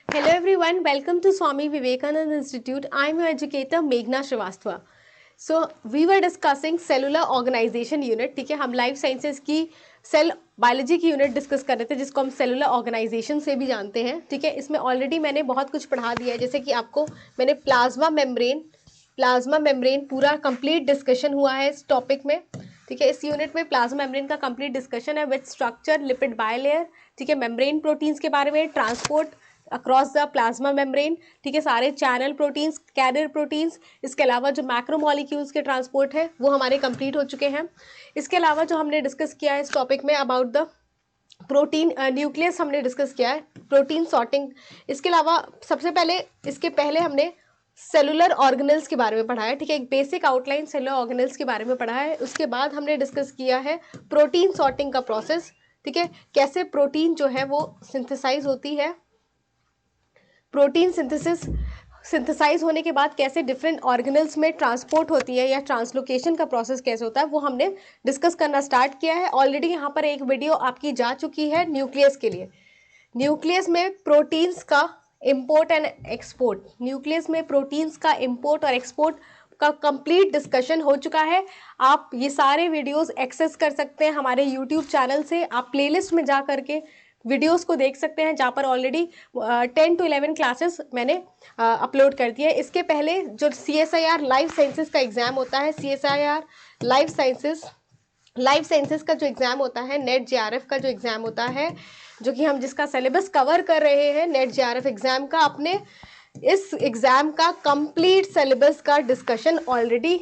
Hello everyone, welcome to Swami Vivekananda Institute. I am your educator Meghna Srivastava. So we were discussing cellular organization unit. ठीक है, हम life sciences की cell biology की unit discuss कर रहे थे जिसको हम सेलुलर ऑर्गेनाइजेशन से भी जानते हैं. ठीक है, इसमें ऑलरेडी मैंने बहुत कुछ पढ़ा दिया है. जैसे कि आपको मैंने प्लाज्मा मेम्ब्रेन पूरा कंप्लीट डिस्कशन हुआ है इस टॉपिक में. ठीक है, इस यूनिट में प्लाज्मा मेम्ब्रेन का कंप्लीट डिस्कशन है विद स्ट्रक्चर, लिपिड बायलेयर. ठीक है, मेम्ब्रेन प्रोटीन्स के बारे में, transport across the plasma membrane. ठीक है, सारे चैनल प्रोटीन्स, कैरियर प्रोटीन्स, इसके अलावा जो मैक्रोमोलिक्यूल्स के ट्रांसपोर्ट है वो हमारे कंप्लीट हो चुके हैं. इसके अलावा जो हमने डिस्कस किया है इस टॉपिक में अबाउट द प्रोटीन न्यूक्लियस हमने डिस्कस किया है, प्रोटीन सॉर्टिंग. इसके अलावा इसके पहले हमने सेलुलर ऑर्गेनल्स के बारे में पढ़ा है. ठीक है, एक बेसिक आउटलाइन सेलुलर ऑर्गेनल्स के बारे में पढ़ा है. उसके बाद हमने डिस्कस किया है प्रोटीन सॉर्टिंग का प्रोसेस. ठीक है, कैसे प्रोटीन जो है वो सिंथेसाइज होती है, प्रोटीन सिंथेसाइज होने के बाद कैसे डिफरेंट ऑर्गेनल्स में ट्रांसपोर्ट होती है या ट्रांसलोकेशन का प्रोसेस कैसे होता है, वो हमने डिस्कस करना स्टार्ट किया है. ऑलरेडी यहाँ पर एक वीडियो आपकी जा चुकी है न्यूक्लियस के लिए. न्यूक्लियस में प्रोटीन्स का इम्पोर्ट एंड एक्सपोर्ट, न्यूक्लियस में प्रोटीन्स का इम्पोर्ट और एक्सपोर्ट का कंप्लीट डिस्कशन हो चुका है. आप ये सारे वीडियोस एक्सेस कर सकते हैं हमारे यूट्यूब चैनल से. आप प्लेलिस्ट में जा करके वीडियोस को देख सकते हैं जहाँ पर ऑलरेडी 10 to 11 क्लासेस मैंने अपलोड कर दिए. इसके पहले जो CSIR लाइफ साइंसेस का एग्जाम होता है, CSIR लाइफ साइंसेस का जो एग्जाम होता है, नेट JRF का जो एग्जाम होता है, जो कि हम जिसका सिलेबस कवर कर रहे हैं नेट JRF एग्जाम का, अपने इस एग्जाम का कंप्लीट सिलेबस का डिस्कशन ऑलरेडी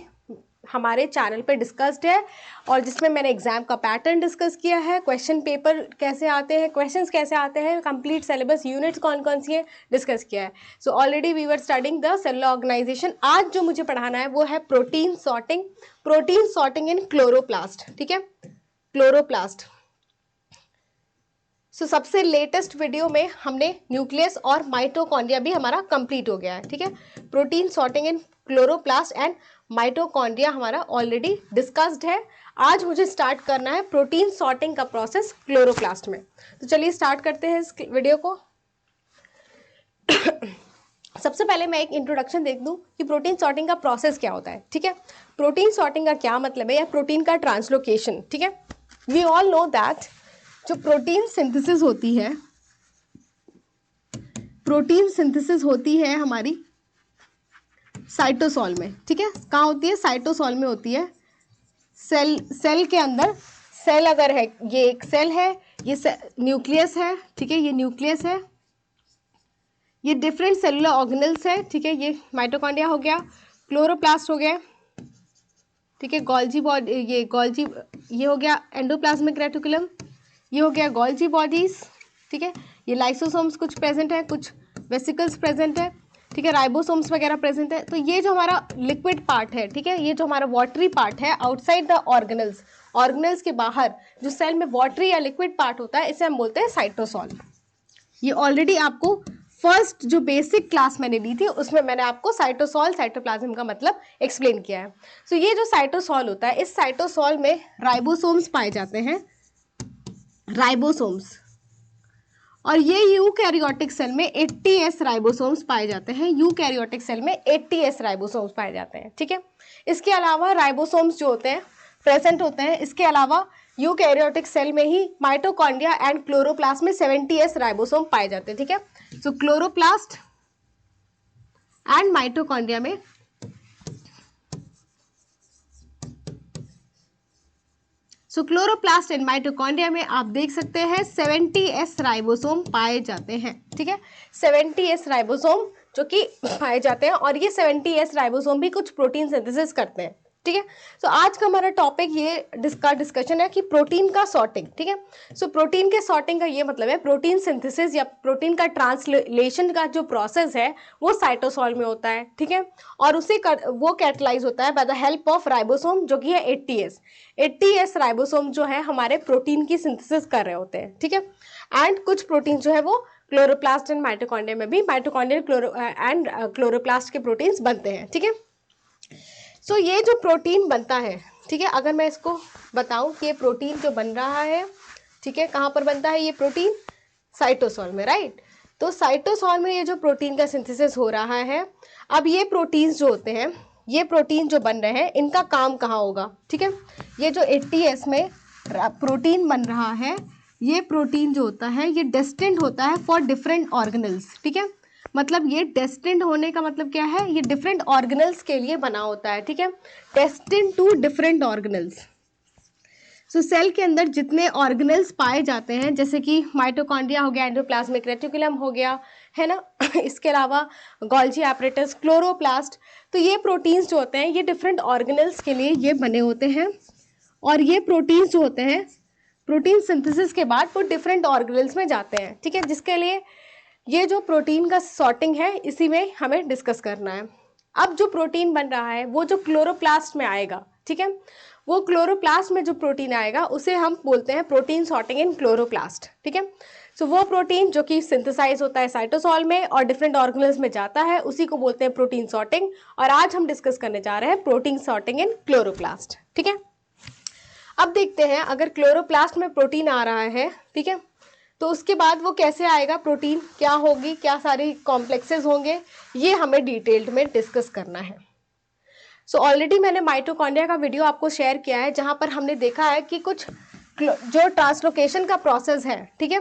हमारे चैनल पे डिस्कस्ड है, और जिसमें मैंने एग्जाम का पैटर्न डिस्कस किया है, क्वेश्चन पेपर कैसे आते हैं, क्वेश्चंस कैसे आते हैं, कंप्लीट सिलेबस यूनिट्स कौन कौन सी है डिस्कस किया है. So already we were studying the cellular organisation. आज जो मुझे पढ़ाना है वो है प्रोटीन सॉर्टिंग इन क्लोरोप्लास्ट. ठीक है, क्लोरोप्लास्ट. सो सबसे लेटेस्ट वीडियो में हमने न्यूक्लियस और माइटोकॉन्ड्रिया भी हमारा कंप्लीट हो गया है. ठीक है, protein sorting in chloroplast and mitochondria हमारा ऑलरेडी डिस्कस्ड है. आज मुझे स्टार्ट करना है प्रोटीन सॉर्टिंग का प्रोसेस क्लोरोप्लास्ट में. तो चलिए स्टार्ट करते हैं इस वीडियो को. सबसे पहले मैं एक इंट्रोडक्शन देख दूं कि प्रोटीन सॉर्टिंग का प्रोसेस क्या होता है. ठीक है, प्रोटीन सॉर्टिंग का क्या मतलब है, या प्रोटीन का ट्रांसलोकेशन. ठीक है, वी ऑल नो दैट जो प्रोटीन सिंथेसिस होती है हमारी साइटोसॉल में. ठीक है, कहाँ होती है, साइटोसॉल में होती है. सेल के अंदर, सेल अगर है, ये एक सेल है, ये न्यूक्लियस है. ठीक है, ये न्यूक्लियस है, ये डिफरेंट सेलुलर ऑर्गेनल्स है. ठीक है, ये माइटोकॉन्ड्रिया हो गया, क्लोरोप्लास्ट हो गया. ठीक है, ये हो गया एंडोप्लाज्मिक रेटिकुलम, ये हो गया गोल्जी बॉडीज. ठीक है, ये लाइसोसोम्स कुछ प्रेजेंट है, कुछ वेसिकल्स प्रेजेंट है. ठीक है, राइबोसोम्स वगैरह प्रेजेंट है. तो ये जो हमारा लिक्विड पार्ट है, ठीक है, ये जो हमारा वाटरी पार्ट है आउटसाइड द ऑर्गेनल्स के बाहर जो सेल में वाटरी या लिक्विड पार्ट होता है, इसे हम बोलते हैं साइटोसॉल. ये ऑलरेडी आपको फर्स्ट जो बेसिक क्लास मैंने ली थी उसमें मैंने आपको साइटोप्लाज्म का मतलब एक्सप्लेन किया है. सो ये जो साइटोसॉल होता है, इस साइटोसॉल में राइबोसोम्स पाए जाते हैं, राइबोसोम्स. और ये यूकैरियोटिक सेल में 80S राइबोसोम्स पाए जाते हैं. यूकैरियोटिक सेल में 80S राइबोसोम्स पाए जाते हैं. ठीक है, इसके अलावा राइबोसोम्स जो होते हैं प्रेजेंट होते हैं. इसके अलावा यूकैरियोटिक सेल में ही माइटोकॉन्ड्रिया एंड क्लोरोप्लास्ट में 70S राइबोसोम पाए जाते हैं. ठीक है, सो क्लोरोप्लास्ट एंड माइटोकॉन्ड्रिया में क्लोरोप्लास्ट एंड माइटोकॉन्ड्रिया में आप देख सकते हैं 70S राइबोसोम पाए जाते हैं. ठीक है, 70S राइबोसोम जो कि पाए जाते हैं, और ये 70S राइबोसोम भी कुछ प्रोटीन सिंथेसिस करते हैं. ठीक है, सो आज का हमारा टॉपिक ये डिस्कशन है कि प्रोटीन का सॉर्टिंग. ठीक है, सो प्रोटीन के सॉर्टिंग का ये मतलब है प्रोटीन सिंथेसिस या प्रोटीन का ट्रांसलेशन का जो प्रोसेस है वो साइटोसॉल में होता है. ठीक है, और वो कैटलाइज होता है by the help of ribosome जो कि है 80S राइबोसोम जो है हमारे प्रोटीन की सिंथेसिस कर रहे होते हैं. ठीक है, एंड कुछ प्रोटीन जो है वो क्लोरोप्लास्ट एंड माइटोकॉन्ड्रिया में भी माइटोकॉन्ड्रियल एंड क्लोरोप्लास्ट के प्रोटीन्स बनते हैं. ठीक है, सो ये जो प्रोटीन बनता है, ठीक है, अगर मैं इसको बताऊं कि ये प्रोटीन जो बन रहा है, ठीक है, कहाँ पर बनता है ये प्रोटीन, साइटोसॉल में, राइट. तो साइटोसोल में ये जो प्रोटीन का सिंथेसिस हो रहा है, अब ये प्रोटीन्स जो होते हैं, ये प्रोटीन जो बन रहे हैं, इनका काम कहाँ होगा, ठीक है। ये जो ATS में प्रोटीन बन रहा है, ये प्रोटीन जो होता है ये डेस्टिन्ड होता है फॉर डिफरेंट ऑर्गेनल्स, ठीक है। मतलब ये डेस्टिन्ड होने का मतलब क्या है, ये डिफरेंट ऑर्गेनल्स के लिए बना होता है, ठीक है। Destined to different organelles. So cell के अंदर जितने ऑर्गेनल्स पाए जाते हैं, जैसे कि माइटोकॉन्ड्रिया हो गया, एंडोप्लाज्मिक रेटिकुलम हो गया, है ना इसके अलावा गोल्जी एपरेटस, क्लोरोप्लास्ट, तो ये प्रोटीन्स जो होते हैं ये डिफरेंट ऑर्गेनल्स के लिए ये बने होते हैं। और ये प्रोटीन्स जो होते हैं, प्रोटीन सिंथेसिस के बाद वो डिफरेंट ऑर्गेनल्स में जाते हैं, ठीक है। जिसके लिए ये जो प्रोटीन का सॉर्टिंग है, इसी में हमें डिस्कस करना है। अब जो प्रोटीन बन रहा है वो जो क्लोरोप्लास्ट में आएगा, ठीक है, वो क्लोरोप्लास्ट में जो प्रोटीन आएगा उसे हम बोलते हैं प्रोटीन सॉर्टिंग इन क्लोरोप्लास्ट, ठीक है। सो वो प्रोटीन जो कि सिंथेसाइज होता है साइटोसॉल में और डिफरेंट ऑर्गेनल्स में जाता है, उसी को बोलते हैं प्रोटीन सॉर्टिंग। और आज हम डिस्कस करने जा रहे हैं प्रोटीन सॉर्टिंग इन क्लोरोप्लास्ट, ठीक है। अब देखते हैं, अगर क्लोरोप्लास्ट में प्रोटीन आ रहा है, ठीक है, तो उसके बाद वो कैसे आएगा, प्रोटीन क्या होगी, क्या सारी कॉम्प्लेक्सेस होंगे, ये हमें डिटेल्ड में डिस्कस करना है। सो ऑलरेडी मैंने माइटोकॉन्ड्रिया का वीडियो आपको शेयर किया है, जहां पर हमने देखा है कि कुछ जो ट्रांसलोकेशन का प्रोसेस है, ठीक है,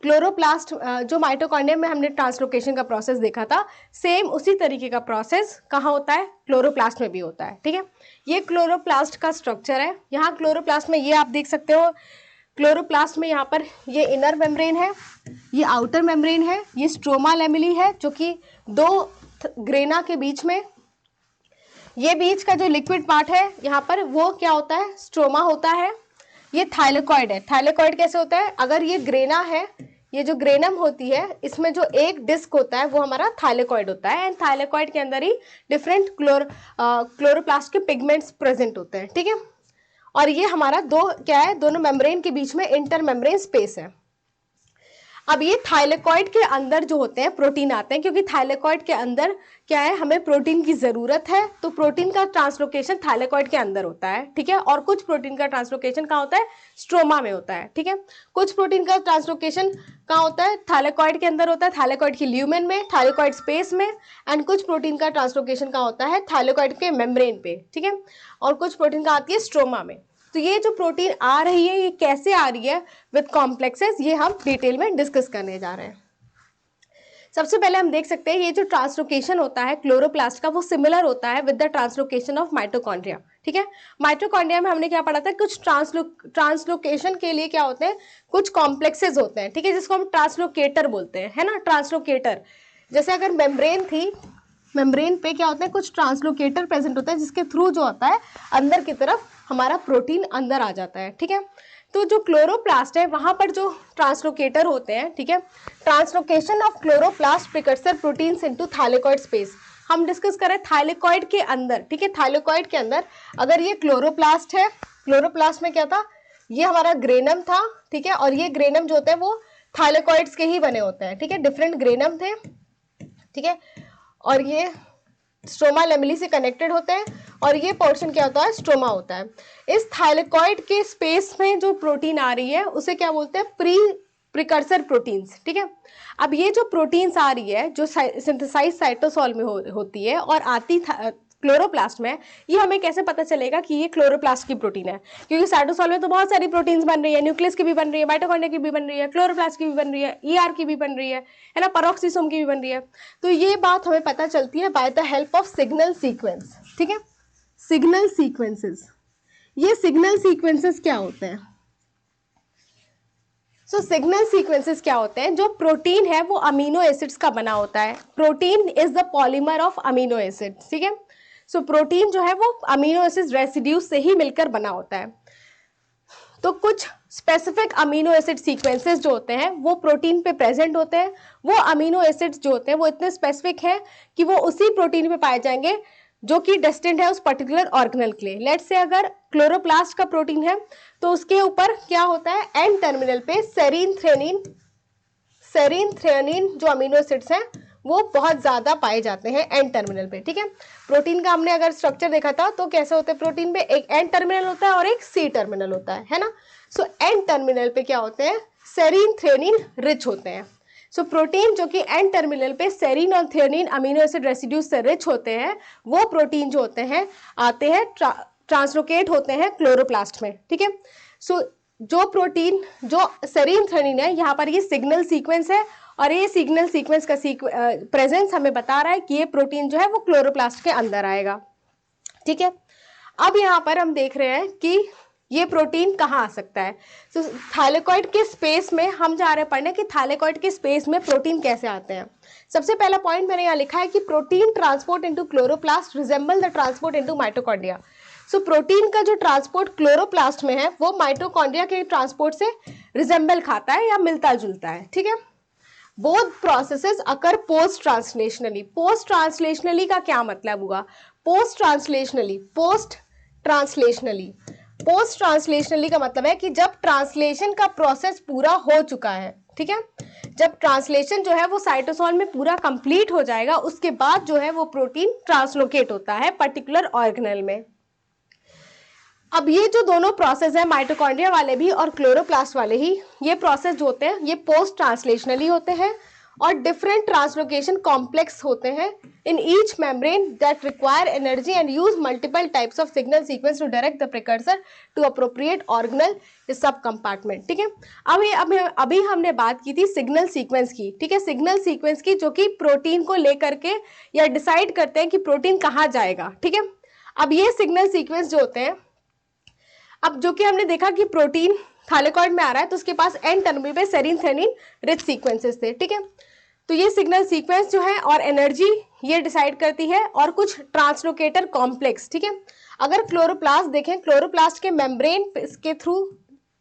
क्लोरोप्लास्ट जो माइटोकॉन्ड्रिया में हमने ट्रांसलोकेशन का प्रोसेस देखा था, सेम उसी तरीके का प्रोसेस कहाँ होता है, क्लोरोप्लास्ट में भी होता है, ठीक है। ये क्लोरोप्लास्ट का स्ट्रक्चर है। यहाँ क्लोरोप्लास्ट में ये आप देख सकते हो, क्लोरोप्लास्ट में यहाँ पर ये इनर मेम्ब्रेन है, ये आउटर मेम्ब्रेन है, ये स्ट्रोमा लेमिली है जो कि दो ग्रेना के बीच में, ये बीच का जो लिक्विड पार्ट है यहाँ पर वो क्या होता है, स्ट्रोमा होता है। ये थाइलेकॉइड है। थाइलेकॉइड कैसे होता है, अगर ये ग्रेना है, ये जो ग्रेनम होती है, इसमें जो एक डिस्क होता है वो हमारा थाइलेकॉइड होता है। एंड थाइलेकॉइड के अंदर ही डिफरेंट क्लोरोप्लास्ट के पिगमेंट्स प्रेजेंट होते हैं, ठीक है। और ये हमारा दो क्या है, दोनों मेम्ब्रेन के बीच में इंटर मेम्ब्रेन स्पेस है। अब ये थाइलेकॉइड के अंदर जो होते हैं प्रोटीन आते हैं, क्योंकि थाइलेकॉइड के अंदर क्या है, हमें प्रोटीन की जरूरत है, तो प्रोटीन का ट्रांसलोकेशन थाइलेकॉइड के अंदर होता है, ठीक है। और कुछ प्रोटीन का ट्रांसलोकेशन कहाँ होता है, स्ट्रोमा में होता है, ठीक है। कुछ प्रोटीन का ट्रांसलोकेशन कहाँ होता है, थाइलेकॉइड के अंदर होता है, थाइलेकॉइड की ल्यूमेन में, थाइलेकॉइड स्पेस में। एंड कुछ प्रोटीन का ट्रांसलोकेशन कहाँ होता है, थाइलेकॉइड के मेम्ब्रेन पे, ठीक है। और कुछ प्रोटीन का आती है स्ट्रोमा में। तो ये जो प्रोटीन आ रही है, ये कैसे आ रही है विद कॉम्प्लेक्सेस, ये हम डिटेल में डिस्कस करने जा रहे हैं। सबसे पहले हम देख सकते हैं ये जो ट्रांसलोकेशन होता है क्लोरोप्लास्ट का, वो सिमिलर होता है with the translocation of mitochondria, ठीक है। माइटोकॉन्ड्रिया में हमने क्या पढ़ा था, कुछ ट्रांसलोकेशन के लिए क्या होते हैं, कुछ कॉम्प्लेक्सेस होते हैं, ठीक है, जिसको हम ट्रांसलोकेटर बोलते हैं, है ना, ट्रांसलोकेटर। जैसे अगर मेम्ब्रेन थी, मेम्ब्रेन पे क्या होता है, कुछ ट्रांसलोकेटर प्रेजेंट होता है, जिसके थ्रू जो होता है अंदर की तरफ हमारा प्रोटीन अंदर आ जाता है, ठीक है। तो जो क्लोरोप्लास्ट है वहां पर जो ट्रांसलोकेटर होते हैं, ठीक है, translocation of chloroplast precursor proteins into thylakoid space, हम डिस्कस कर रहे हैं थाइलेकॉइड के अंदर, ठीक है। थाइलेकॉइड के अंदर अगर ये क्लोरोप्लास्ट है, क्लोरोप्लास्ट में क्या था, ये हमारा ग्रेनम था, ठीक है, और ये ग्रेनम जो होते हैं वो थाइलेकॉइड्स के ही बने होते हैं, ठीक है, डिफरेंट ग्रेनम थे, ठीक है। और ये स्ट्रोमा लेमिली से कनेक्टेड होते हैं, और ये पोर्शन क्या होता है, स्ट्रोमा होता है। इस थाइलेकॉइड के स्पेस में जो प्रोटीन आ रही है उसे क्या बोलते हैं, प्रिकर्सर प्रोटीन्स, ठीक है। अब ये जो प्रोटीन्स आ रही है जो सिंथेसाइज साइटोसॉल में होती है और आती क्लोरोप्लास्ट में, ये हमें कैसे पता चलेगा कि ये क्लोरोप्लास्ट की प्रोटीन है, क्योंकि साइटोसॉल में तो बहुत सारी प्रोटीन्स बन रही है, न्यूक्लियस की भी बन रही है, माइटोकॉन्ड्रिया की भी बन रही है, क्लोरोप्लास्ट की भी बन रही है, ईआर की भी बन रही है ना, पेरोक्सिसोम की भी बन रही है। तो ये बात हमें पता चलती है by the help of signal sequence, ठीक है, सिग्नल सीक्वेंसेस। ये सिग्नल सीक्वेंसेस क्या होते हैं, सिग्नल सीक्वेंसेस क्या होते हैं, जो प्रोटीन है वो अमीनो एसिड्स का बना होता है। Protein is the polymer of amino acids, ठीक है। प्रोटीन जो है वो अमीनो एसिड रेसिड्यूज से ही मिलकर बना होता है। तो कुछ स्पेसिफिक अमीनो एसिड सीक्वेंसेस जो होते हैं वो प्रोटीन पे प्रेजेंट होते हैं। वो अमीनो एसिड्स जो होते हैं वो इतने स्पेसिफिक हैं कि वो उसी प्रोटीन पे पाए जाएंगे जो कि डेस्टिन्ड है उस पर्टिकुलर ऑर्गेनल के लिए। लेट्स से अगर क्लोरोप्लास्ट का प्रोटीन है तो उसके ऊपर क्या होता है, एन टर्मिनल पे सेरीन थ्रेनिन जो अमीनो एसिड्स हैं वो बहुत ज्यादा पाए जाते हैं एन टर्मिनल पे, ठीक है। प्रोटीन का हमने अगर स्ट्रक्चर देखा था तो कैसे होते हैं, प्रोटीन पे एक एन टर्मिनल होता है और एक सी टर्मिनल होता है ना। एन टर्मिनल पे क्या होते हैं, सेरीन थ्रेनिन रिच होते हैं। सो प्रोटीन जो कि एंड टर्मिनल पे सेरीन और थियोनिन अमीनो एसिड रेसिड्यूज से रिच होते हैं, वो प्रोटीन जो होते हैं आते हैं ट्रांसलोकेट होते हैं क्लोरोप्लास्ट में, ठीक है। सो जो प्रोटीन जो सेरीन थियोनिन है, यहाँ पर ये सिग्नल सीक्वेंस है और ये सिग्नल सीक्वेंस का प्रेजेंस हमें बता रहा है कि ये प्रोटीन जो है वो क्लोरोप्लास्ट के अंदर आएगा, ठीक है। अब यहाँ पर हम देख रहे हैं कि ये प्रोटीन कहाँ आ सकता है। तो थाइलेकॉइड के स्पेस में हम जा रहे हैं पढ़ने कि थाइलेकॉइड के स्पेस में प्रोटीन कैसे आते हैं। सबसे पहला पॉइंट मैंने यहाँ लिखा है कि protein transport into chloroplast resemble the transport into mitochondria. So protein का जो ट्रांसपोर्ट क्लोरोप्लास्ट में है वो माइटोकॉन्ड्रिया के ट्रांसपोर्ट से रिजेंबल खाता है या मिलता जुलता है, ठीक है। बोथ प्रोसेसेस अकर पोस्ट ट्रांसलेशनली। पोस्ट ट्रांसलेशनली का क्या मतलब हुआ? पोस्ट ट्रांसलेशनली का मतलब है कि जब ट्रांसलेशन का प्रोसेस पूरा हो चुका है, ठीक है, जब ट्रांसलेशन जो है वो साइटोसोल में पूरा कंप्लीट हो जाएगा, उसके बाद जो है वो प्रोटीन ट्रांसलोकेट होता है पर्टिकुलर ऑर्गेनेल में। अब ये जो दोनों प्रोसेस है, माइटोकॉन्ड्रिया वाले भी और क्लोरोप्लास्ट वाले ही, ये प्रोसेस जो होते हैं ये पोस्ट ट्रांसलेशनली होते हैं और डिफरेंट ट्रांसलोकेशन कॉम्प्लेक्स होते हैं in each membrane that require energy and use multiple types of signal sequence to direct the precursor to appropriate organelle sub compartment, ठीक है। अभी हमने बात की थी सिग्नल सीक्वेंस की, ठीक है, सिग्नल सीक्वेंस की, जो कि प्रोटीन को लेकर के या डिसाइड करते हैं कि प्रोटीन कहाँ जाएगा, ठीक है। अब ये सिग्नल सीक्वेंस जो होते हैं, अब जो कि हमने देखा कि प्रोटीन थाइलेकॉइड में आ रहा है तो उसके पास एन टर्मिनल पे सेरीन थेनिन रिच सीक्वेंसेस थे, ठीक है। तो ये सिग्नल सीक्वेंस जो है और एनर्जी ये डिसाइड करती है और कुछ ट्रांसलोकेटर कॉम्प्लेक्स, ठीक है। अगर क्लोरोप्लास्ट देखें, क्लोरोप्लास्ट के मेम्ब्रेन के थ्रू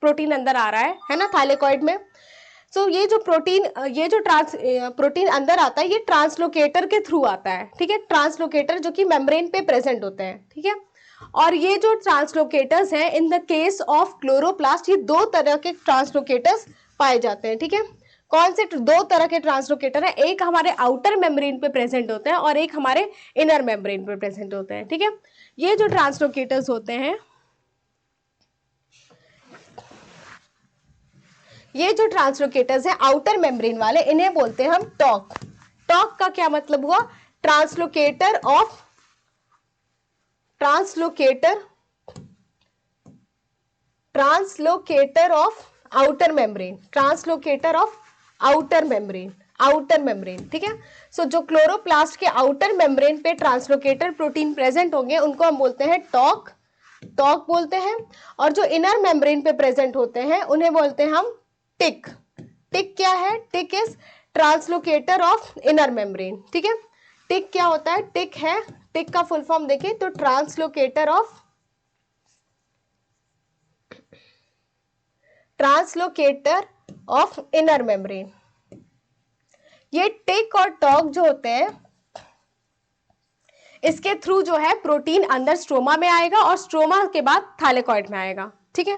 प्रोटीन अंदर आ रहा है ना थाइलेकॉइड में। सो ये जो प्रोटीन अंदर आता है ये ट्रांसलोकेटर के थ्रू आता है, ठीक है, ट्रांसलोकेटर जो कि मेम्ब्रेन पे प्रेजेंट होते हैं, ठीक है। और ये जो ट्रांसलोकेटर्स हैं in the case of chloroplast, ये दो तरह के ट्रांसलोकेटर्स पाए जाते हैं, ठीक है। कौन से दो तरह के ट्रांसलोकेटर हैं? एक हमारे आउटर मेम्ब्रेन पे प्रेजेंट होते हैं और एक हमारे इनर मेम्ब्रेन पे प्रेजेंट होते हैं, ठीक है। ये जो ट्रांसलोकेटर्स होते हैं, ये जो ट्रांसलोकेटर्स हैं आउटर मेम्ब्रेन वाले, इन्हें बोलते हैं हम टॉक। टॉक का क्या मतलब हुआ? ट्रांसलोकेटर ऑफ आउटर मेम्ब्रेन, ठीक है। सो जो क्लोरोप्लास्ट के आउटर मेम्ब्रेन पे ट्रांसलोकेटर प्रोटीन प्रेजेंट होंगे उनको हम बोलते हैं टॉक बोलते हैं, और जो इनर मेम्ब्रेन पे प्रेजेंट होते हैं उन्हें बोलते हैं हम टिक। टिक क्या है? टिक इज ट्रांसलोकेटर ऑफ इनर मेम्ब्रेन, ठीक है। टिक क्या होता है? टिक का फुल फॉर्म देखें तो ट्रांसलोकेटर ऑफ इनर मेम्ब्रेन। ये टिक और टॉक जो होते हैं इसके थ्रू जो है प्रोटीन अंदर स्ट्रोमा में आएगा और स्ट्रोमा के बाद थाइलेकॉइड में आएगा, ठीक है।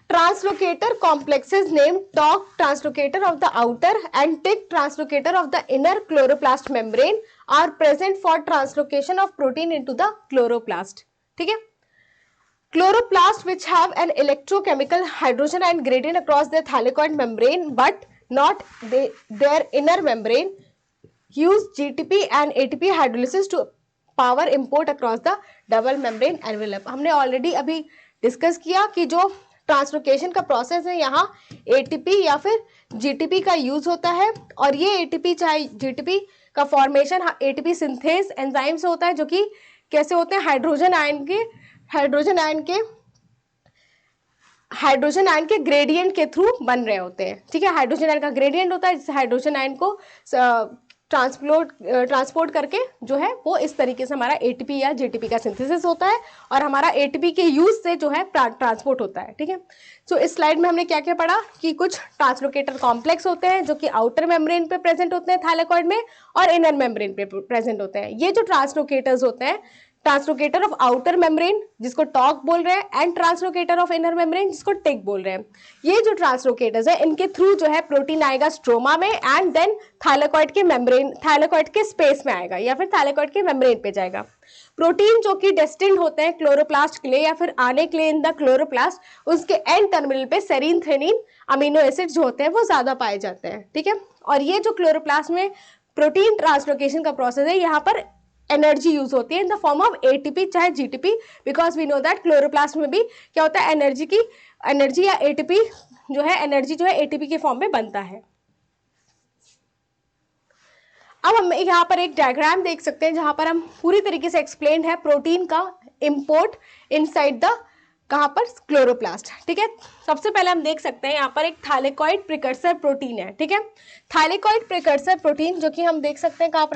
Translocator complexes named TOC translocator of the outer and TIC translocator of the inner chloroplast membrane are present for translocation of protein into the chloroplast, ठीक है। Chloroplast which have an electrochemical hydrogen ion gradient across their thylakoid membrane but not their inner membrane use GTP and ATP hydrolysis to power import across the double membrane envelope। हमने already अभी discuss किया कि जो translocation का process है यहाँ ATP या फिर जीटीपी का यूज होता है, और ये एटीपी चाहे जीटीपी का फॉर्मेशन एटीपी सिंथेस एंजाइम से होता है, जो कि कैसे होते हैं? हाइड्रोजन आयन के ग्रेडियंट के थ्रू बन रहे होते हैं, ठीक है। हाइड्रोजन आयन का ग्रेडियंट होता है जिससे हाइड्रोजन आयन को ट्रांसपोर्ट करके जो है वो इस तरीके से हमारा एटीपी या जीटीपी का सिंथेसिस होता है और हमारा एटीपी के यूज से जो है ट्रांसपोर्ट होता है, ठीक है। सो इस स्लाइड में हमने क्या क्या पढ़ा कि कुछ ट्रांसलोकेटर कॉम्प्लेक्स होते हैं जो कि आउटर मेम्ब्रेन पे प्रेजेंट होते हैं थाइलेकॉइड में और इनर मेम्ब्रेन पे प्रेजेंट होते हैं। ये जो ट्रांसलोकेटर्स होते हैं ट्रांसलोकेटर ऑफ आउटर मेम्ब्रेन जिसको टॉक बोल रहे हैं, एंड ट्रांसलोकेटर ऑफ इनर मेम्ब्रेन जिसको टिक बोल रहे हैं। ये जो ट्रांसलोकेटर्स है इनके थ्रू जो है प्रोटीन आएगा स्ट्रोमा में एंड देन थाइलेकॉइड के मेम्ब्रेन, थाइलेकॉइड के स्पेस में आएगा या फिर थाइलेकॉइड के मेम्ब्रेन पे जाएगा। प्रोटीन जो कि डेस्टिन्ड होते हैं क्लोरोप्लास्ट के लिए या फिर आने के लिए इन द क्लोरोप्लास्ट, उसके एंड टर्मिनल पे सेरीन, थ्रेनिन, अमीनो एसिड जो होते हैं वो ज्यादा पाए जाते हैं, ठीक है। और ये जो क्लोरोप्लास्ट में प्रोटीन ट्रांसलोकेशन का प्रोसेस है, यहाँ पर एनर्जी यूज होती है in the form of ATP चाहे GTP, because we know that chloroplast में भी क्या होता है, एनर्जी या एटीपी जो है, एनर्जी जो है एटीपी के फॉर्म में बनता है। अब हम यहाँ पर एक डायग्राम देख सकते हैं जहां पर हम पूरी तरीके से एक्सप्लेन है प्रोटीन का इंपोर्ट इनसाइड द कहां पर क्लोरोप्लास्ट, ठीक है। सबसे पहले हम देख सकते हैं यहाँ पर एक थाइलेकॉइड प्रिकर्सर प्रोटीन है, ठीक है। थाइलेकॉइड प्रिकर्सर प्रोटीन जो कि हम देख सकते हैं कहाँ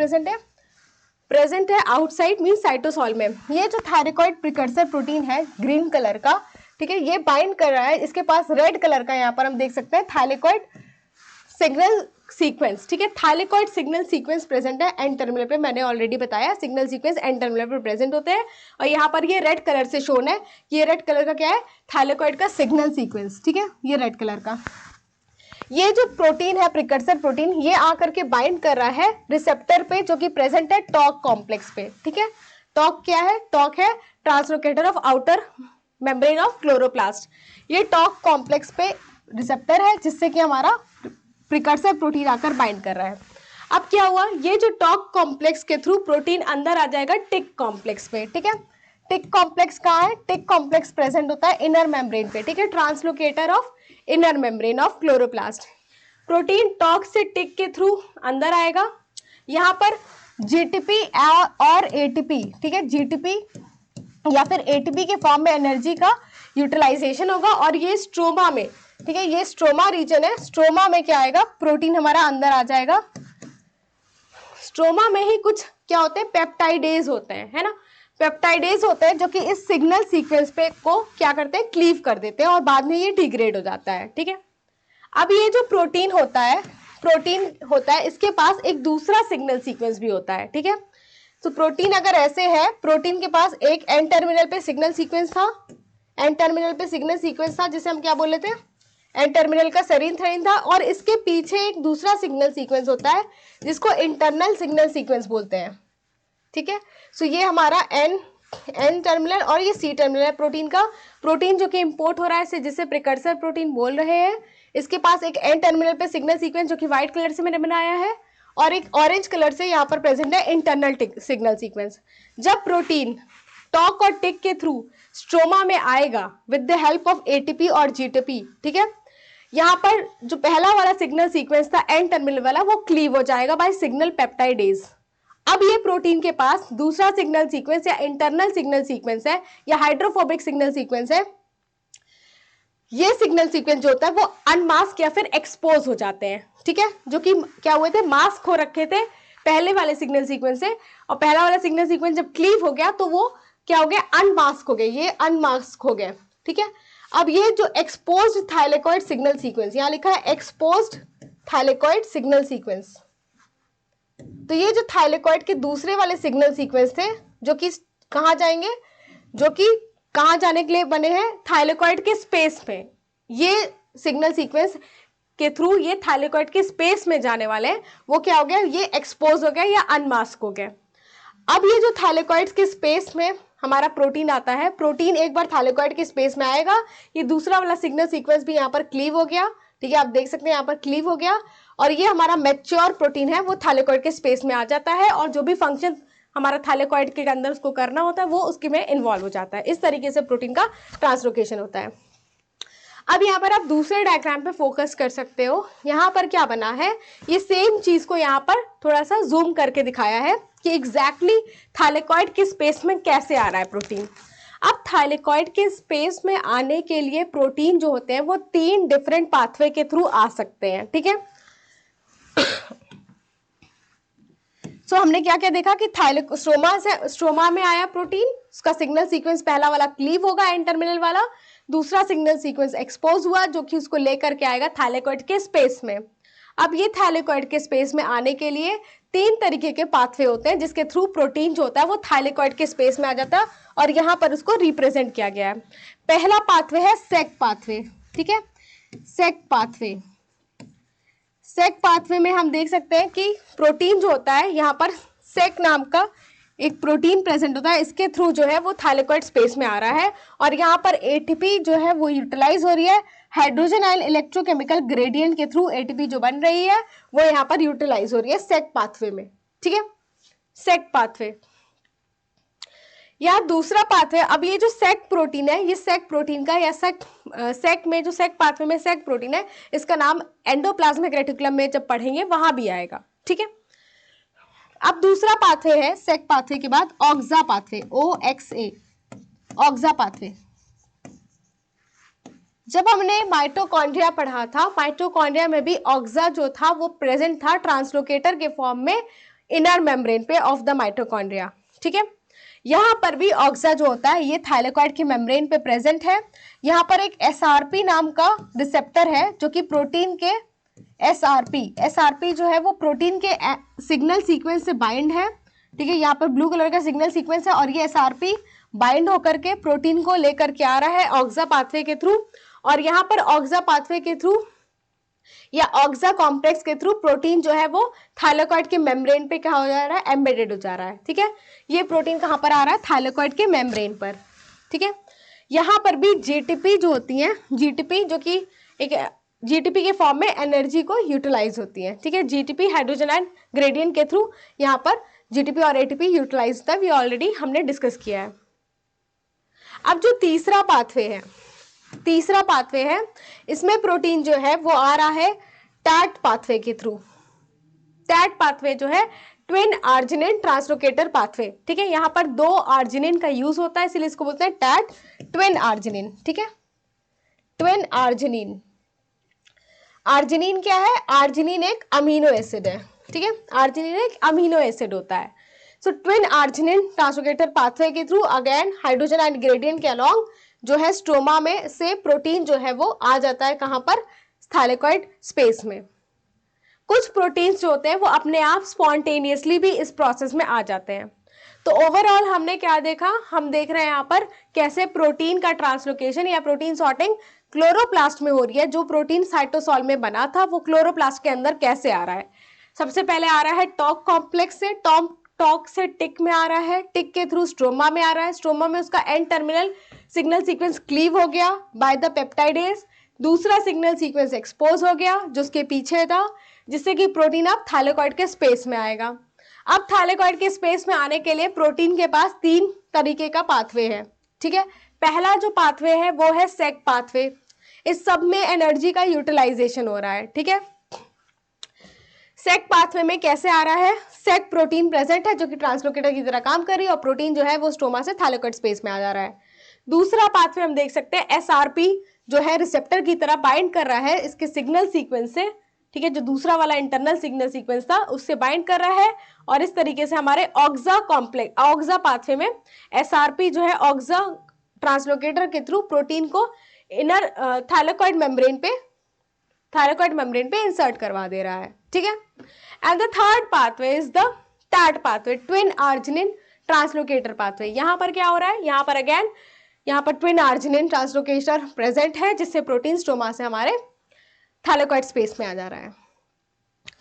प्रेजेंट है आउटसाइड मीन साइटोसॉल में। ये जो थाइलेकॉइड प्रिकर्सर प्रोटीन है ग्रीन कलर का, ठीक है, ये बाइंड कर रहा है, इसके पास रेड कलर का यहाँ पर हम देख सकते हैं थाइलेकॉइड सिग्नल सीक्वेंस, ठीक है। थाइलेकॉइड सिग्नल सीक्वेंस प्रेजेंट है एंड टर्मिनल पे, मैंने ऑलरेडी बताया सिग्नल सीक्वेंस एंड टर्मिनल पे प्रेजेंट होते हैं। और यहाँ पर ये रेड कलर से शोन है कि ये रेड कलर का क्या है, थाइलेकॉइड का सिग्नल सीक्वेंस, ठीक है, ये रेड कलर का। ये जो प्रोटीन है प्रिकर्सर प्रोटीन, ये आकर के बाइंड कर रहा है रिसेप्टर पे जो कि प्रेजेंट है टॉक कॉम्प्लेक्स पे, ठीक है। टॉक क्या है, टॉक है translocator of outer membrane of chloroplast. ये टॉक कॉम्प्लेक्स पे रिसेप्टर है जिससे कि हमारा प्रिकर्सर प्रोटीन आकर बाइंड कर रहा है। अब क्या हुआ, ये जो टॉक कॉम्प्लेक्स के थ्रू प्रोटीन अंदर आ जाएगा टिक कॉम्प्लेक्स पे, ठीक है। टिक कॉम्प्लेक्स कहाँ है, टिक कॉम्प्लेक्स प्रेजेंट होता है इनर मेम्ब्रेन पे, ठीक है, translocator of inner membrane of chloroplast. Protein Toc से टिक के थ्रू अंदर आएगा, यहाँ पर जीटीपी और एटीपी, ठीक है, जीटीपी या फिर एटीपी के फॉर्म में एनर्जी का यूटिलाइजेशन होगा और ये स्ट्रोमा में, ठीक है, ये स्ट्रोमा रीजन है, स्ट्रोमा में क्या आएगा, प्रोटीन हमारा अंदर आ जाएगा। स्ट्रोमा में ही कुछ क्या होते हैं, पेप्टाइडेज होते हैं, है ना, पेप्टाइडेज होते हैं जो कि इस सिग्नल सीक्वेंस पे को क्या करते हैं, क्लीव कर देते हैं और बाद में ये डिग्रेड हो जाता है, ठीक है। अब ये जो प्रोटीन होता है इसके पास एक दूसरा सिग्नल सीक्वेंस भी होता है, ठीक है। तो प्रोटीन अगर ऐसे है, प्रोटीन के पास एक एन टर्मिनल पे सिग्नल सीक्वेंस था, एन टर्मिनल पे सिग्नल सीक्वेंस था जिसे हम क्या बोल रहे थे, एन टर्मिनल का सेरीन थ्रेनिन था, और इसके पीछे एक दूसरा सिग्नल सीक्वेंस होता है जिसको इंटरनल सिग्नल सीक्वेंस बोलते हैं, ठीक है। सो ये हमारा एन टर्मिनल और ये सी टर्मिनल है प्रोटीन का। प्रोटीन जो कि इंपोर्ट हो रहा है जिसे प्रिकर्सर प्रोटीन बोल रहे हैं, इसके पास एक एन टर्मिनल पे सिग्नल सीक्वेंस जो कि व्हाइट कलर से मैंने बनाया है और एक ऑरेंज कलर से यहाँ पर प्रेजेंट है इंटरनल सिग्नल सीक्वेंस। जब प्रोटीन टॉक और टिक के थ्रू स्ट्रोमा में आएगा with the help of ATP और जीटीपी, ठीक है, यहाँ पर जो पहला वाला सिग्नल सीक्वेंस था एन टर्मिनल वाला, वो क्लीव हो जाएगा बाय सिग्नल पेप्टाइडेज। अब ये प्रोटीन के पास दूसरा सिग्नल सीक्वेंस या इंटरनल सिग्नल सीक्वेंस है या हाइड्रोफोबिक सिग्नल सीक्वेंस है। ये सिग्नल सीक्वेंस जो होता है वो अनमास्क या फिर एक्सपोज हो जाते हैं, ठीक है, जो कि क्या हुए थे, मास्क हो रखे थे पहले वाले सिग्नल सीक्वेंस से, और पहला वाला सिग्नल सीक्वेंस जब क्लीव हो गया तो वो क्या हो गया, अनमास्क हो गए, ये अनमास्क हो गए, ठीक है। अब ये जो एक्सपोज्ड थाइलेकॉइड सिग्नल सीक्वेंस, यहाँ लिखा है एक्सपोज्ड थाइलेकॉइड सिग्नल सीक्वेंस, तो ये जो थाइलेकॉइड के दूसरे वाले सिग्नल सीक्वेंस थे जो कि कहाँ जाएंगे, जो कि कहाँ जाने के लिए बने हैं, थाइलेकॉइड के स्पेस में। ये सिग्नल सीक्वेंस के थ्रू ये थाइलेकॉइड के स्पेस में जाने वाले हैं, वो क्या हो गया, ये एक्सपोज हो गया या अनमास्क हो गया। अब ये जो थाइलेकॉइड के स्पेस में हमारा प्रोटीन आता है, प्रोटीन एक बार थाइलेकॉइड के स्पेस में आएगा, ये दूसरा वाला सिग्नल सीक्वेंस भी यहाँ पर क्लीव हो गया, ठीक है, आप देख सकते हैं यहाँ पर क्लीव हो गया, और ये हमारा मैच्योर प्रोटीन है वो थाइलेकॉइड के स्पेस में आ जाता है और जो भी फंक्शन हमारा थाइलेकॉइड के अंदर उसको करना होता है वो उसके में इन्वॉल्व हो जाता है। इस तरीके से प्रोटीन का ट्रांसलोकेशन होता है। अब यहाँ पर आप दूसरे डायग्राम पे फोकस कर सकते हो, यहाँ पर क्या बना है, ये सेम चीज को यहाँ पर थोड़ा सा जूम करके दिखाया है कि एग्जैक्टली थाइलेकॉइड के स्पेस में कैसे आ रहा है प्रोटीन। अब थाइलेकॉइड के स्पेस में आने के लिए प्रोटीन जो होते हैं वो 3 डिफरेंट पाथवे के थ्रू आ सकते हैं, ठीक है। सो हमने क्या क्या देखा कि स्ट्रोमा में आया प्रोटीन, उसका सिग्नल सीक्वेंस पहला वाला क्लीव होगा एन टर्मिनल वाला, दूसरा सिग्नल सीक्वेंस एक्सपोज हुआ जो कि उसको लेकर के आएगा थाइलेकॉइड के स्पेस में। अब ये थाइलेकॉइड के स्पेस में आने के लिए 3 तरीके के पाथवे होते हैं जिसके थ्रू प्रोटीन जो होता है वो थाइलेकॉइड के स्पेस में आ जाता है और यहाँ पर उसको रिप्रेजेंट किया गया है। पहला पाथवे है सेक पाथवे, ठीक है, सेक पाथवे। सेक पाथवे में हम देख सकते हैं कि प्रोटीन जो होता है यहाँ पर सेक नाम का एक प्रोटीन प्रेजेंट होता है, इसके थ्रू जो है वो थाइलेकॉइड स्पेस में आ रहा है और यहाँ पर एटीपी जो है वो यूटिलाइज हो रही है, हाइड्रोजन आयन इलेक्ट्रोकेमिकल ग्रेडियंट के थ्रू एटीपी जो बन रही है वो यहाँ पर यूटिलाइज हो रही है सेक पाथवे में, ठीक है, सेक पाथवे। या दूसरा पाथवे, अब ये जो सेक प्रोटीन है, ये सेक प्रोटीन का या सेक में जो सेक पाथवे में सेक प्रोटीन है, इसका नाम एंडोप्लाज्मिक रेटिकुलम में जब पढ़ेंगे वहां भी आएगा, ठीक है। अब दूसरा पाथवे है सेक पाथवे के बाद ऑक्सा पाथवे, OXA, ऑक्सा पाथवे। जब हमने माइटोकॉन्ड्रिया पढ़ा था, माइटोकॉन्ड्रिया में भी ऑक्सा जो था वो प्रेजेंट था ट्रांसलोकेटर के फॉर्म में इनर मेम्ब्रेन पे ऑफ द माइटोकॉन्ड्रिया, ठीक है। यहाँ पर भी ऑक्सा जो होता है ये थाइलेकॉइड की मेम्ब्रेन पे प्रेजेंट है। यहाँ पर एक SRP नाम का रिसेप्टर है जो कि प्रोटीन के SRP जो है वो प्रोटीन के सिग्नल सीक्वेंस से बाइंड है, ठीक है। यहाँ पर ब्लू कलर का सिग्नल सीक्वेंस है और ये SRP बाइंड होकर के प्रोटीन को लेकर के आ रहा है ऑक्सा पाथवे के थ्रू और यहाँ पर ऑक्सा पाथवे के थ्रू या ऑक्सा कॉम्प्लेक्स के थ्रू प्रोटीन जो है वो थाइलेकॉइड के मेम्ब्रेन पे क्या हो जा रहा है, एम्बेडेड हो जा रहा है, ठीक है। ये प्रोटीन कहाँ पर आ रहा है, थाइलेकॉइड के मेम्ब्रेन पर, ठीक है। यहाँ पर भी जीटीपी जो होती है, जीटीपी जो कि एक जीटीपी के फॉर्म में एनर्जी को यूटिलाइज होती है, ठीक है। जीटीपी हाइड्रोजन आयन ग्रेडियंट के थ्रू यहाँ पर जीटीपी और एटीपी यूटिलाइज होता है, ये ऑलरेडी हमने डिस्कस किया है। अब जो तीसरा पाथवे है इसमें प्रोटीन जो है वो आ रहा है टैट पाथवे के थ्रू। टैट पाथवे जो है ट्विन आर्जिनिन ट्रांसलोकेटर पाथवे, ठीक है। यहाँ पर 2 आर्जिनिन का यूज होता है इसलिए इसको बोलते हैं टैट ट्विन आर्जिनिन, ठीक है। ट्विन आर्जिनिन, आर्जिनिन क्या है, आर्जिनिन एक अमीनो एसिड है, ठीक है। आर्जिनिन एक अमीनो एसिड होता है। सो ट्विन आर्जिनिन ट्रांसलोकेटर पाथवे के through again hydrogen ion gradient के अलोंग जो है स्ट्रोमा में से प्रोटीन जो है वो आ जाता है कहां पर, थाइलेकॉइड स्पेस में। कुछ प्रोटीन्स जो होते हैं वो अपने आप स्पॉन्टेनियसली भी इस प्रोसेस में आ जाते हैं। तो ओवरऑल हमने क्या देखा, हम देख रहे हैं यहाँ पर कैसे प्रोटीन का ट्रांसलोकेशन या प्रोटीन सॉर्टिंग क्लोरोप्लास्ट में हो रही है। जो प्रोटीन साइटोसॉल में बना था वो क्लोरोप्लास्ट के अंदर कैसे आ रहा है, सबसे पहले आ रहा है टॉक कॉम्प्लेक्स से, टॉक से टिक में आ रहा है, टिक के थ्रू स्ट्रोमा में आ रहा है, स्ट्रोमा में उसका and terminal signal sequence cleave हो गया बाय द पेप्टाइडेज, दूसरा सिग्नल सीक्वेंस एक्सपोज हो गया जो उसके पीछे था, जिससे कि प्रोटीन अब थाइलेकॉइड के स्पेस में आएगा। अब थाइलेकॉइड के स्पेस में आने के लिए प्रोटीन के पास 3 तरीके का पाथवे है, ठीक है। पहला जो पाथवे है वो है सेक पाथवे, इस सब में एनर्जी का यूटिलाइजेशन हो रहा है, ठीक है। सेक पाथवे में कैसे आ रहा है, सेक प्रोटीन प्रेजेंट है जो कि ट्रांसलोकेटर की तरह काम कर रही है और प्रोटीन जो है वो स्ट्रोमा से थाइलेकॉइड स्पेस में आ जा रहा है। दूसरा पाथवे हम देख सकते हैं SRP जो है रिसेप्टर की तरह बाइंड कर रहा है इसके सिग्नल सीक्वेंस से, ठीक है। जो दूसरा वाला इंटरनल सिग्नल सीक्वेंस था उससे बाइंड कर रहा है और इस तरीके से हमारे ऑक्सा पाथवे में SRP जो है ऑक्सा ट्रांसलोकेटर के थ्रू प्रोटीन को इनर थाइलेकॉइड मेम्ब्रेन पे इंसर्ट करवा दे रहा है, ठीक है। And the third pathway is the Tat pathway, twin arginine translocator pathway. यहाँ पर क्या हो रहा है, यहाँ पर अगेन यहाँ पर ट्विन आर्जिनिन ट्रांसलोकेटर प्रेजेंट है जिससे प्रोटीन स्ट्रोमा से हमारे थाइलेकॉइड स्पेस में आ जा रहा है।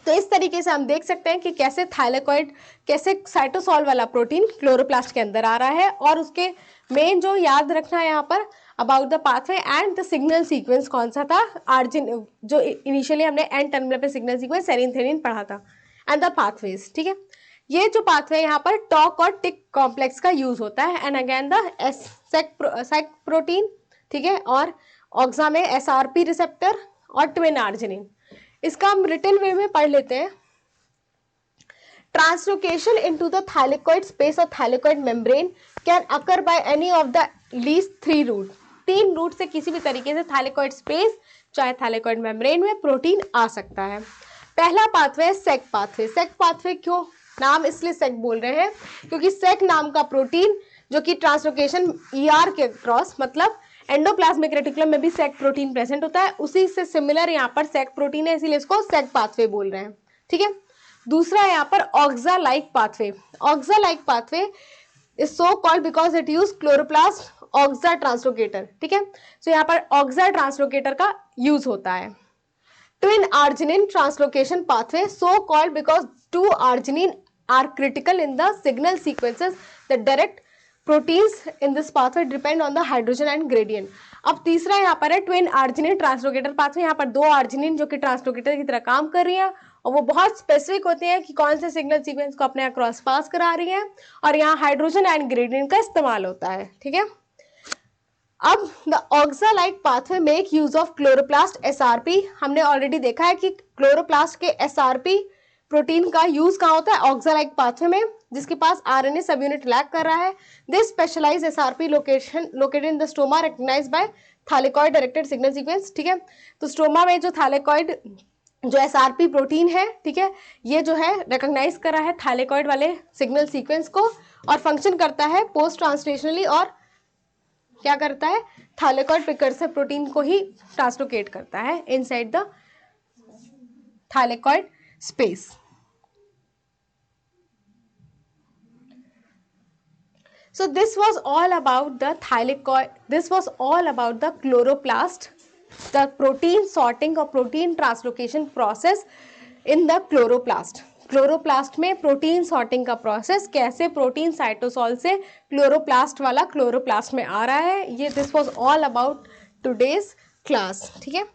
तो इस तरीके से हम देख सकते हैं कि कैसे थाइलेकॉइड, कैसे साइटोसॉल वाला प्रोटीन क्लोरोप्लास्ट के अंदर आ रहा है और उसके मेन जो याद रखना है यहाँ पर about the pathway and the signal sequence कौन सा था, जो इनिशियली हमने एंड टर्मिनल पे सिग्नल सीक्वेंस सेरीन थेरीन पढ़ा था, एंड द पाथवेज, ठीक है। ये जो पाथवे यहाँ पर टॉक और टिक कॉम्प्लेक्स का यूज होता है and again the Sec protein, ठीक है, और ऑक्सा में SRP रिसेप्टर और ट्विन आर्जिनिन। इसका हम रिटन वे में पढ़ लेते हैं। Translocation into the thylakoid space और thylakoid membrane can occur by any of the least 3 route. 3 route से किसी भी तरीके से थाइलेकॉइड स्पेस चाहे थाइलेकॉइड मेम्ब्रेन में प्रोटीन आ सकता है। पहला पाथवे है सेक पाथवे। सेक पाथवे क्यों नाम इसलिए सेक बोल रहे हैं क्योंकि सेक नाम का प्रोटीन जो कि ट्रांसलोकेशन ER के क्रॉस मतलब एंडोप्लाज्मिक रेटिकुलम में भी सेक प्रोटीन प्रेजेंट होता है, उसी से सिमिलर यहाँ पर सेक प्रोटीन है, इसीलिए इसको सेक पाथवे बोल रहे हैं, ठीक है। दूसरा है यहाँ पर Oxa like pathway. Oxa like pathway is so called because it use chloroplast Oxa translocator, ठीक है। तो यहाँ पर ऑक्सा ट्रांसलोकेटर का यूज होता है। Twin arginine translocation pathway so called because two arginine are critical in the signal sequences that direct proteins in this pathway depend on the hydrogen and gradient। अब तीसरा यहाँ पर है ट्विन आर्जिनिन ट्रांसलोकेटर पाथवे। यहाँ पर दो arginine जो कि ट्रांसलोकेटर की तरह काम कर रही हैं और वो बहुत स्पेसिफिक होती हैं कि कौन से सिग्नल सीक्वेंस को अपने अक्रॉस पास करा रही हैं, और यहाँ हाइड्रोजन एंड ग्रेडियंट का इस्तेमाल होता है, ठीक है। अब the Oxa like pathway make use of chloroplast SRP. हमने ऑलरेडी देखा है कि क्लोरोप्लास्ट के एसआरपी प्रोटीन का यूज कहाँ होता है, ऑक्सा लाइक पाथवे में, जिसके पास आरएनए सब यूनिट लैक कर रहा है। This specialise SRP located in the stroma recognise by thylakoid directed signal sequence, ठीक है। तो स्टोमा में जो थैलेकॉइड जो एसआरपी प्रोटीन है, ठीक है, ये जो है रिकॉग्नाइज कर रहा है थैलेकॉइड वाले सिग्नल सीक्वेंस को और फंक्शन करता है पोस्ट ट्रांसलेशनली, और क्या करता है, थैलेकॉइड प्रिकर्सर प्रोटीन को ही ट्रांसलोकेट करता है inside the thylakoid space. So this was all about the thylakoid, this was all about the chloroplast, the protein sorting or protein translocation process in the chloroplast। Chloroplast में protein sorting का process, कैसे protein cytosol से chloroplast वाला chloroplast में आ रहा है, ये this was all about today's class, ठीक है।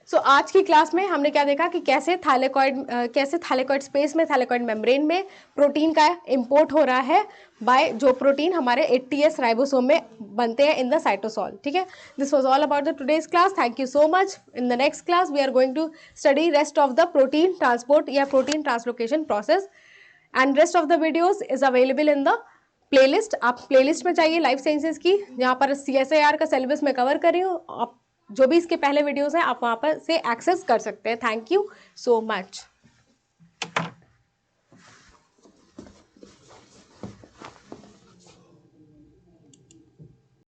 सो आज की क्लास में हमने क्या देखा कि कैसे थैलेकॉइड स्पेस में, थैलेकॉइड मेम्ब्रेन में प्रोटीन का इंपोर्ट हो रहा है बाय जो प्रोटीन हमारे 80S राइबोसोम में बनते हैं इन द साइटोसॉल, ठीक है। This was all about the today's class. Thank you so much. In the next class we are going to study rest of the protein transport या protein translocation process, and rest of the videos is available in the playlist. आप playlist में चाहिए life sciences की, जहाँ पर CSIR का syllabus में cover कर रही हूँ। आप जो भी इसके पहले वीडियोस हैं आप वहाँ पर से एक्सेस कर सकते हैं। Thank you so much.